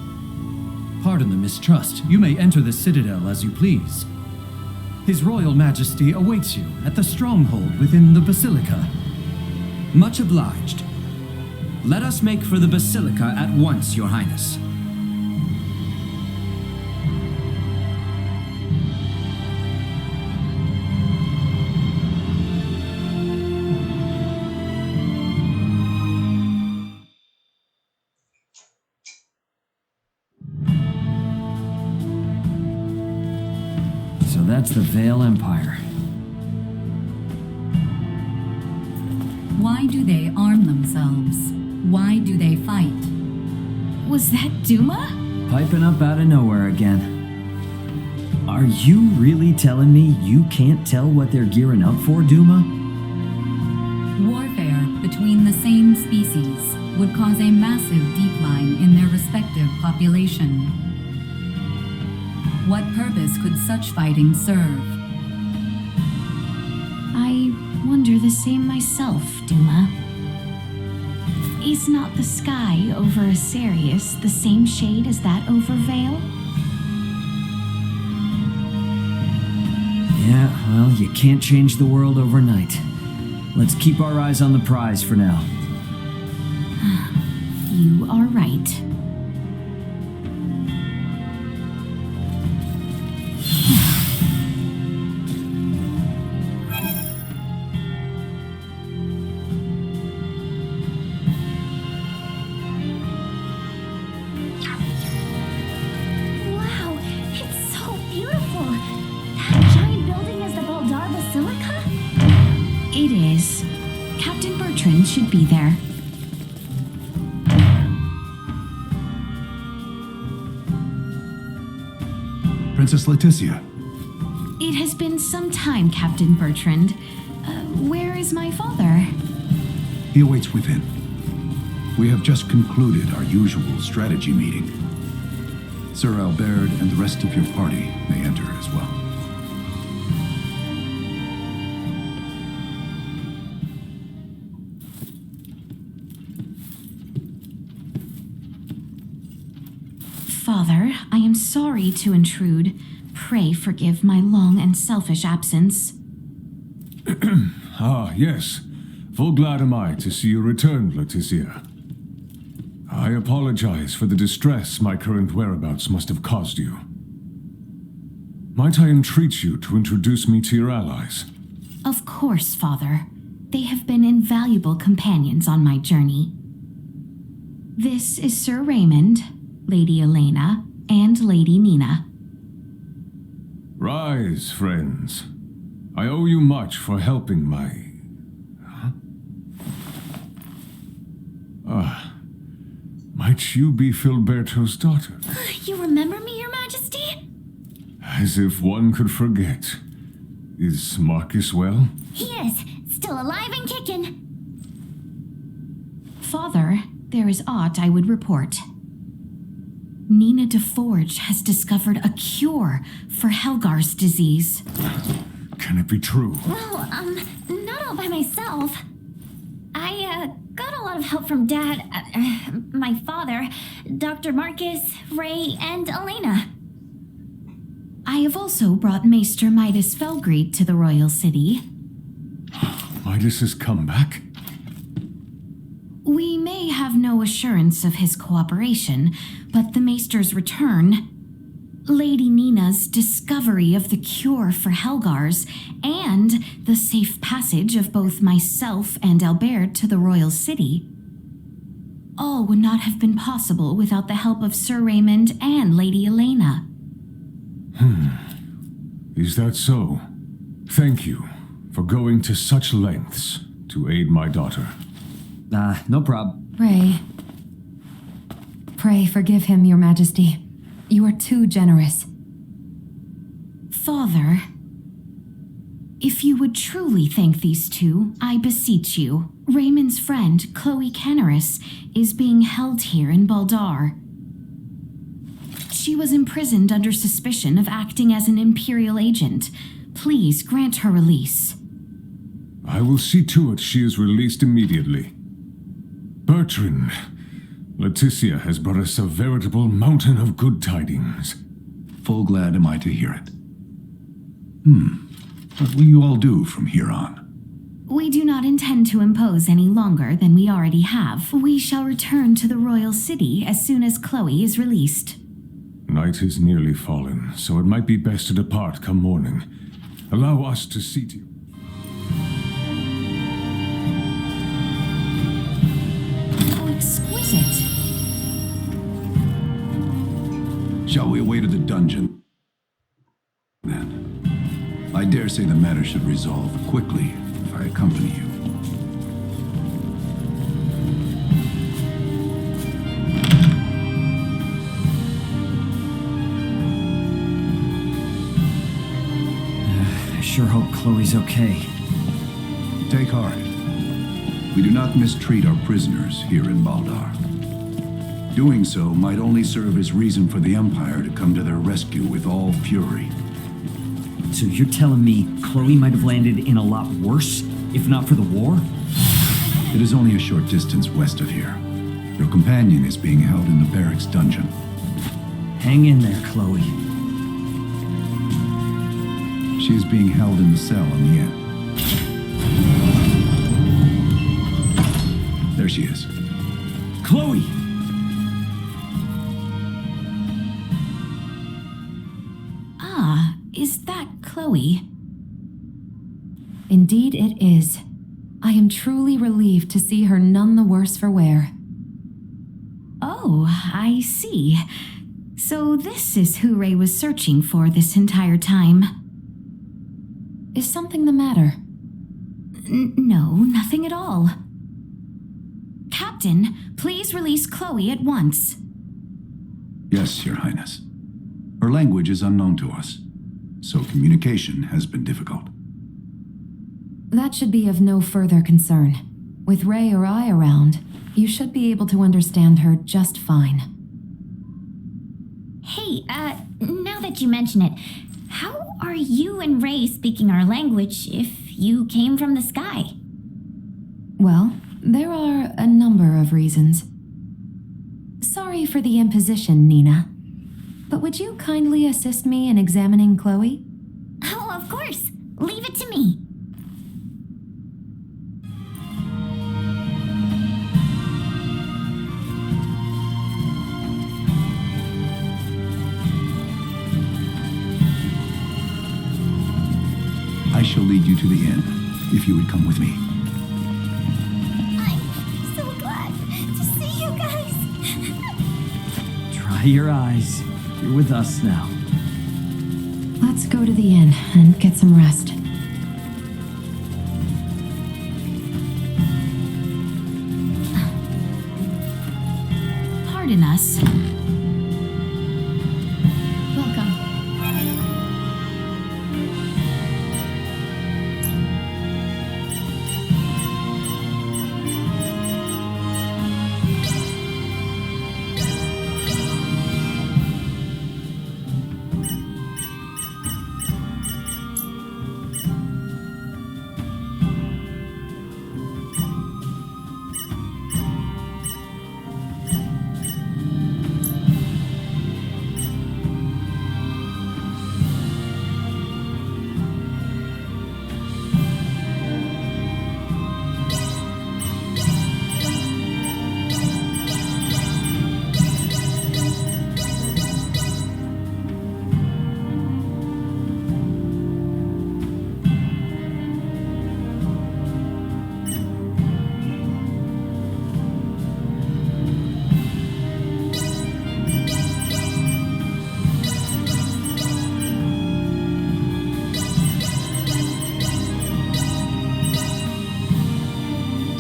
Speaker 10: Pardon the mistrust. You may enter the Citadel as you please. His Royal Majesty awaits you at the stronghold within the Basilica.
Speaker 4: Much obliged. Let us make for the Basilica at once, Your Highness.
Speaker 1: So that's the Vale Empire.
Speaker 3: Why do they arm themselves? Why do they fight?
Speaker 2: Was that Duma?
Speaker 1: Piping up out of nowhere again. Are you really telling me you can't tell what they're gearing up for, Duma?
Speaker 3: Warfare between the same species would cause a massive decline in their respective population. What purpose could such fighting serve?
Speaker 2: I wonder the same myself, Duma. Is not the sky over Asarius the same shade as that over Vale?
Speaker 1: Yeah, well, you can't change the world overnight. Let's keep our eyes on the prize for now.
Speaker 2: You are right.
Speaker 7: Wow, it's so beautiful. That giant building is the Baldar Basilica?
Speaker 2: It is. Captain Bertrand should be there.
Speaker 10: Princess Leticia.
Speaker 2: It has been some time, Captain Bertrand. Where is my father?
Speaker 10: He awaits within. We have just concluded our usual strategy meeting. Sir Albert and the rest of your party may enter as well.
Speaker 2: Father, I am sorry to intrude. Pray forgive my long and selfish absence.
Speaker 8: Ah, yes. Full glad am I to see you returned, Leticia. I apologize for the distress my current whereabouts must have caused you. Might I entreat you to introduce me to your allies?
Speaker 2: Of course, Father. They have been invaluable companions on my journey. This is Sir Raymond, Lady Elena, and Lady Nina.
Speaker 8: Rise, friends. I owe you much for helping my... might you be Filberto's daughter?
Speaker 7: You remember me, Your Majesty?
Speaker 8: As if one could forget. Is Marcus well?
Speaker 7: He is, still alive and kicking.
Speaker 2: Father, there is aught I would report. Nina DeForge has discovered a cure for Helgar's disease.
Speaker 8: Can it be true?
Speaker 7: Well, not all by myself. I got a lot of help from Dad, my father, Dr. Marcus, Ray, and Elena.
Speaker 2: I have also brought Maester Midas Felgreed to the royal city.
Speaker 8: Midas has come back?
Speaker 2: We may have no assurance of his cooperation, but the Maester's return, Lady Nina's discovery of the cure for Helgar's, and the safe passage of both myself and Albert to the royal city, all would not have been possible without the help of Sir Raymond and Lady Elena.
Speaker 8: Is that so? Thank you for going to such lengths to aid my daughter.
Speaker 1: No prob.
Speaker 6: Pray forgive him, Your Majesty. You are too generous.
Speaker 2: Father, If you would truly thank these two, I beseech you. Raymond's friend, Chloe Canaris, is being held here in Baldar. She was imprisoned under suspicion of acting as an Imperial agent. Please grant her release.
Speaker 8: I will see to it she is released immediately. Bertrand, Leticia has brought us a veritable mountain of good tidings.
Speaker 5: Full glad am I to hear it. What will you all do from here on?
Speaker 2: We do not intend to impose any longer than we already have. We shall return to the royal city as soon as Chloe is released.
Speaker 8: Night is nearly fallen, so it might be best to depart come morning. Allow us to see to you.
Speaker 2: How exquisite.
Speaker 5: Shall we away to the dungeon? Then. I dare say the matter should resolve quickly if I accompany you.
Speaker 1: I sure hope Chloe's okay.
Speaker 5: Take heart. We do not mistreat our prisoners here in Baldar. Doing so might only serve as reason for the Empire to come to their rescue with all fury.
Speaker 1: So you're telling me Chloe might have landed in a lot worse, if not for the war?
Speaker 5: It is only a short distance west of here. Your companion is being held in the barracks dungeon.
Speaker 1: Hang in there, Chloe.
Speaker 5: She is being held in the cell on the end. There she is.
Speaker 1: Chloe!
Speaker 2: Ah, is that Chloe?
Speaker 6: Indeed it is. I am truly relieved to see her none the worse for wear.
Speaker 2: Oh, I see. So this is who Ray was searching for this entire time.
Speaker 6: Is something the matter?
Speaker 2: No, nothing at all. Captain, please release Chloe at once.
Speaker 5: Yes, Your Highness. Her language is unknown to us, so communication has been difficult.
Speaker 6: That should be of no further concern. With Ray or I around, you should be able to understand her just fine.
Speaker 7: Hey, now that you mention it, how are you and Ray speaking our language if you came from the sky?
Speaker 6: Well, there are a number of reasons. Sorry for the imposition, Nina. But would you kindly assist me in examining Chloe?
Speaker 7: Oh, of course. Leave it to me.
Speaker 5: I shall lead you to the inn, if you would come with me.
Speaker 7: I'm so glad to see you guys.
Speaker 1: Dry your eyes. You're with us now.
Speaker 6: Let's go to the inn and get some rest.
Speaker 2: Pardon us.
Speaker 6: Welcome.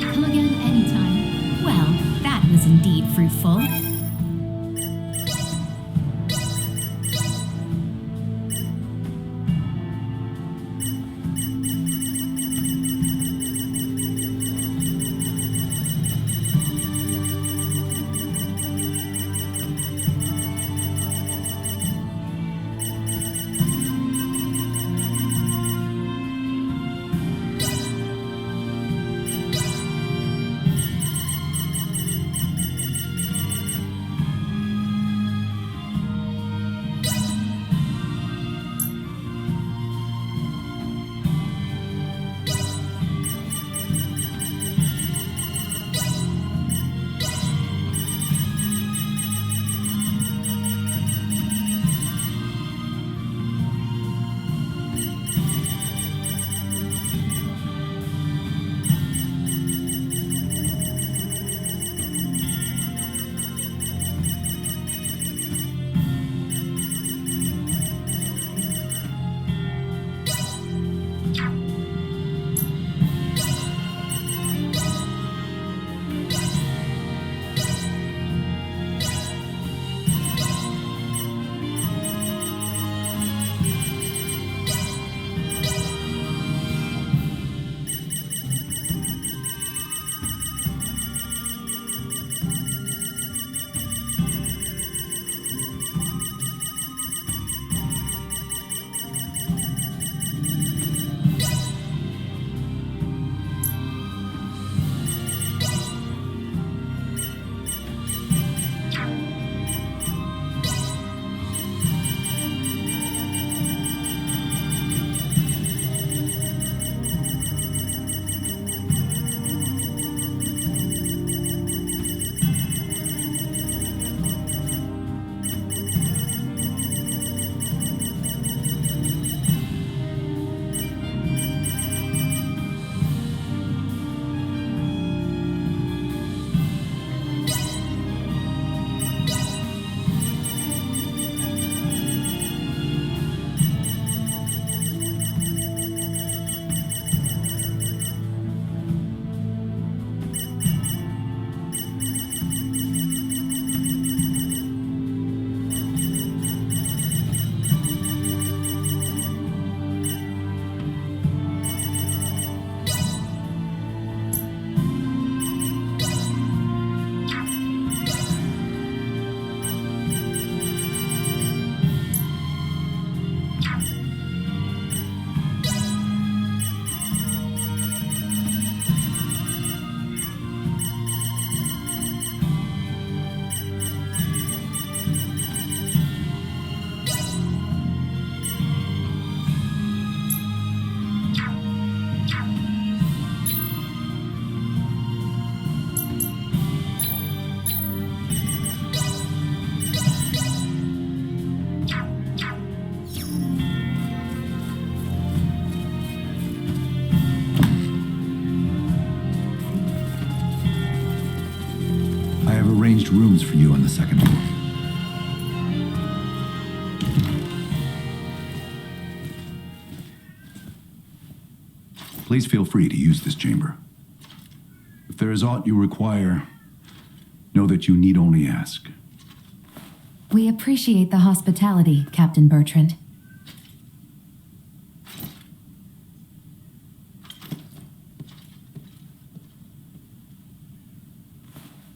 Speaker 2: Come again anytime. Well, that was indeed fruitful.
Speaker 5: rooms for you on the second floor. Please feel free to use this chamber. If there is aught you require, know that you need only ask.
Speaker 6: We appreciate the hospitality, Captain Bertrand.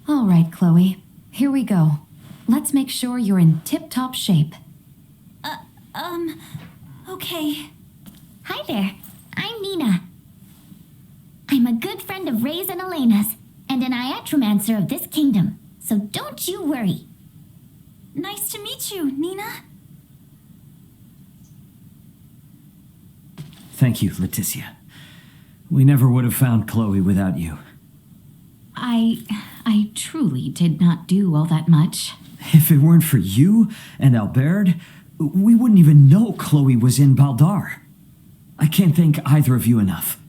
Speaker 6: All right, Chloe. Here we go. Let's make sure you're in tip-top shape.
Speaker 7: Okay. Hi there. I'm Nina. I'm a good friend of Ray's and Elena's, and an iatromancer of this kingdom, so don't you worry. Nice to meet you, Nina.
Speaker 1: Thank you, Leticia. We never would have found Chloe without you.
Speaker 2: I truly did not do all that much.
Speaker 1: If it weren't for you and Albert, we wouldn't even know Chloe was in Baldar. I can't thank either of you enough.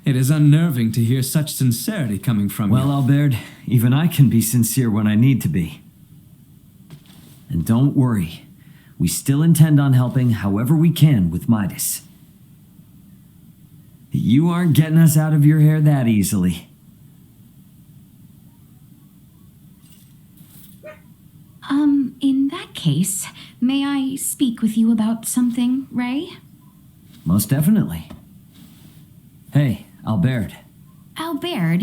Speaker 4: It is unnerving to hear such sincerity coming from you.
Speaker 1: Well, Albert, even I can be sincere when I need to be. And don't worry, we still intend on helping however we can with Midas. You aren't getting us out of your hair that easily.
Speaker 2: In that case, may I speak with you about something, Ray?
Speaker 1: Most definitely. Hey, Albert.
Speaker 2: Albert,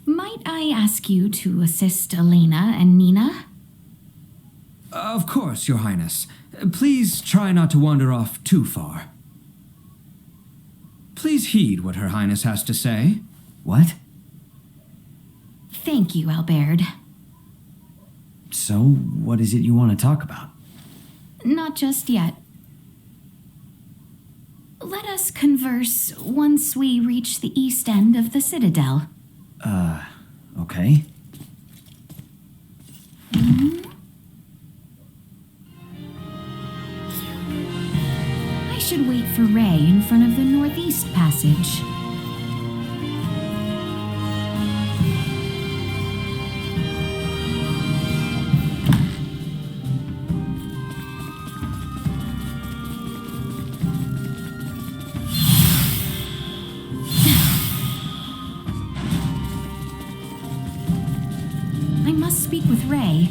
Speaker 2: might I ask you to assist Elena and Nina?
Speaker 4: Of course, Your Highness. Please try not to wander off too far. Please heed what Her Highness has to say.
Speaker 1: What?
Speaker 2: Thank you, Albert.
Speaker 1: So, what is it you want to talk about?
Speaker 2: Not just yet. Let us converse once we reach the east end of the Citadel.
Speaker 1: Okay.
Speaker 2: I should wait for Ray in front of the Northeast Passage. I must speak with Ray.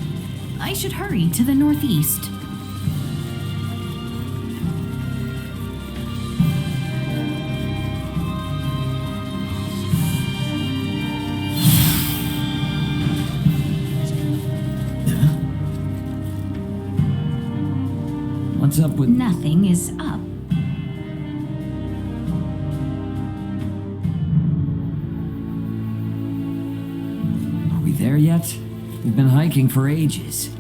Speaker 2: I should hurry to the Northeast.
Speaker 1: What's up with...
Speaker 2: Nothing is up.
Speaker 1: Are we there yet? We've been hiking for ages.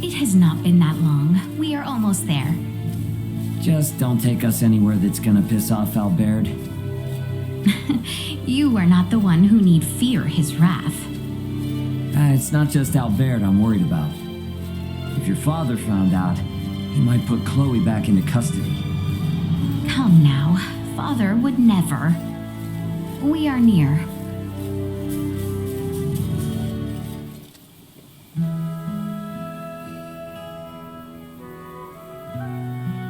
Speaker 2: It has not been that long. We are almost there.
Speaker 1: Just don't take us anywhere that's gonna piss off Albert.
Speaker 2: You are not the one who need fear his wrath.
Speaker 1: It's not just Albert I'm worried about. If your father found out, he might put Chloe back into custody.
Speaker 2: Come now. Father would never. We are near.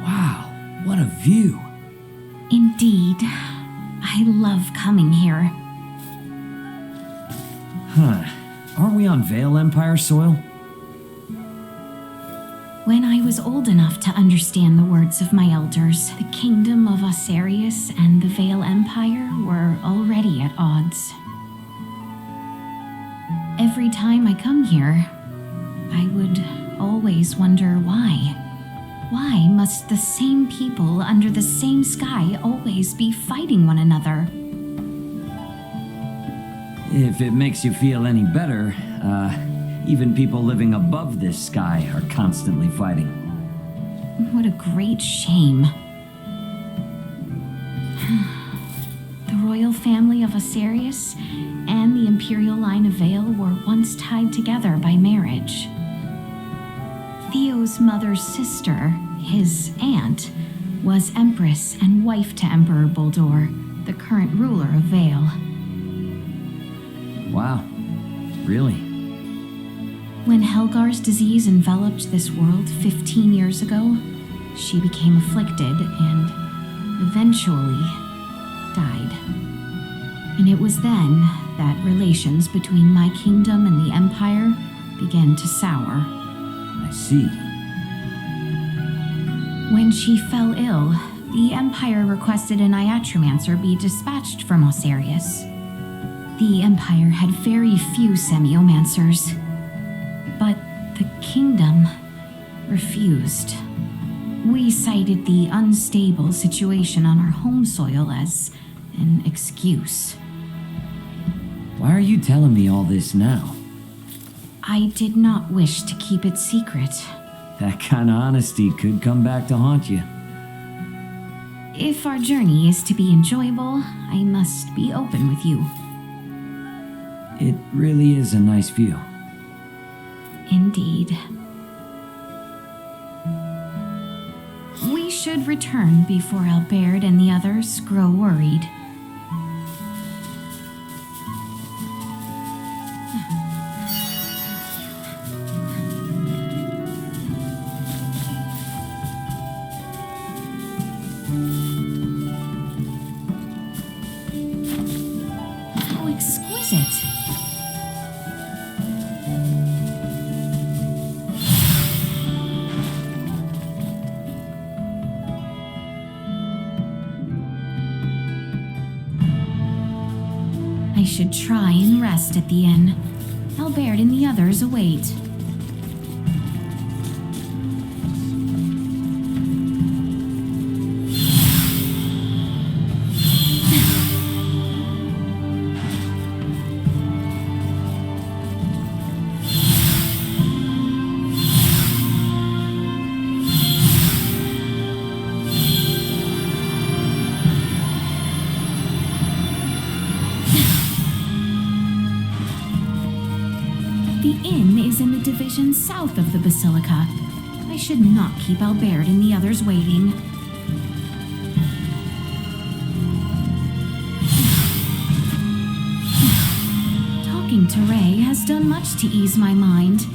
Speaker 1: Wow, what a view.
Speaker 2: Indeed. I love coming here.
Speaker 1: Huh. Aren't we on Vale Empire soil?
Speaker 2: When I was old enough to understand the words of my elders, the kingdom of Osarius and the Vale Empire were already at odds. Every time I come here, I would always wonder why. Why must the same people under the same sky always be fighting one another?
Speaker 1: If it makes you feel any better, even people living above this sky are constantly fighting.
Speaker 2: What a great shame. The royal family of Osarius and the imperial line of Vale were once tied together by marriage. Theo's mother's sister, his aunt, was Empress and wife to Emperor Boldor, the current ruler of Vale.
Speaker 1: Wow, really?
Speaker 2: When Helgar's disease enveloped this world 15 years ago, she became afflicted and eventually died. And it was then that relations between my kingdom and the Empire began to sour.
Speaker 1: I see.
Speaker 2: When she fell ill, the Empire requested an Iatromancer be dispatched from Osarius. The Empire had very few Semiomancers, but the kingdom refused. We cited the unstable situation on our home soil as an excuse.
Speaker 1: Why are you telling me all this now?
Speaker 2: I did not wish to keep it secret.
Speaker 1: That kind of honesty could come back to haunt you.
Speaker 2: If our journey is to be enjoyable, I must be open with you.
Speaker 1: It really is a nice view.
Speaker 2: Indeed. We should return before Albert and the others grow worried. How exquisite. I should try and rest at the inn. Albert and the others await. The inn is in the division south of the Basilica. I should not keep Albert and the others waiting. Talking to Ray has done much to ease my mind.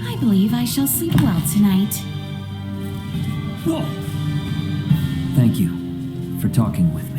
Speaker 2: I believe I shall sleep well tonight.
Speaker 1: Whoa! Thank you for talking with me.